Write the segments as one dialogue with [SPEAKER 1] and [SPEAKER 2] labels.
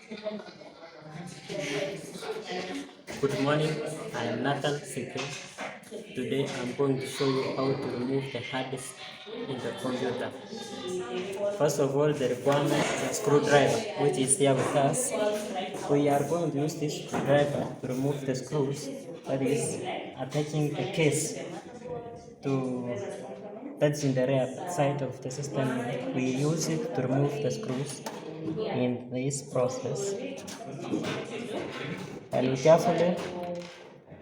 [SPEAKER 1] Good morning, I am Nathan Sike. Today I'm going to show you how to remove the hard disk in the computer. First of all, the requirement is a screwdriver, which is here with us. We are going to use this screwdriver to remove the screws, that is, attaching the case to that's in the rear side of the system. We use it to remove the screws in this process, and we carefully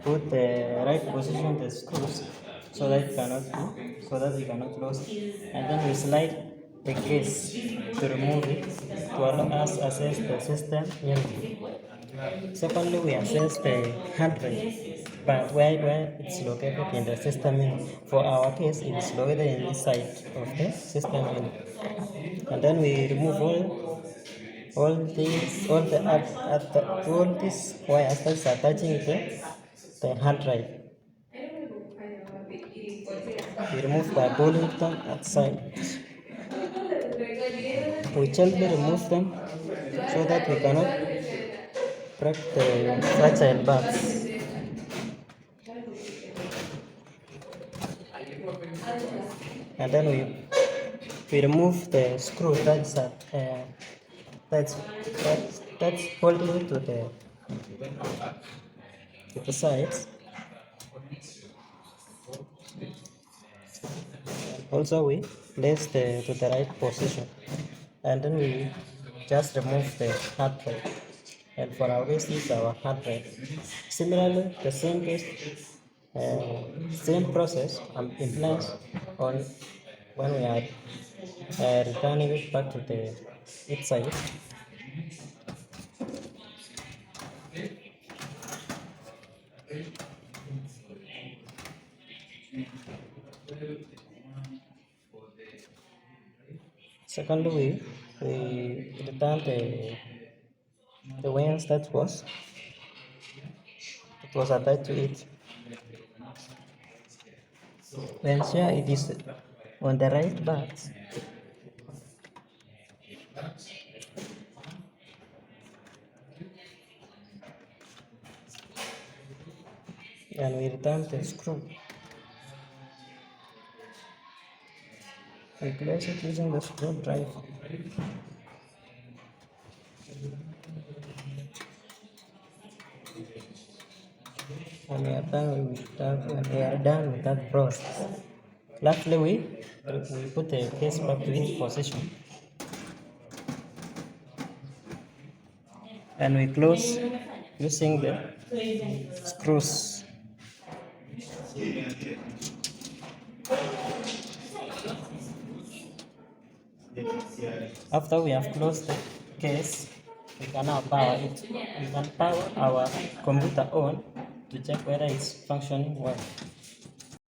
[SPEAKER 1] put the right position the screws so that you cannot lose it. And then we slide the case to remove it to allow us access the system unit. Secondly, we access the hard drive, but where it's located in the system unit. For our case, it is located in this side of the system unit. And then we remove all these wires that's attaching the hard drive. We remove by pulling them outside. We gently remove them so that we cannot break the fragile parts. And then we remove the screw that's holding it to the sides. Also, we place to the right position, and then we just remove the hard drive. And for our case, this is our hard drive. Similarly, the same case, same process implies on when we are returning it back to the its side. Secondly, we return the wires that was attached to it. We ensure it is on the right path. And we return the screw. We place it using the screwdriver. And we are done with that process. Lastly, we put the case back to its position. And we close using the screws. After we have closed the case, we can now power it. We can power our computer on to check whether it's functioning well.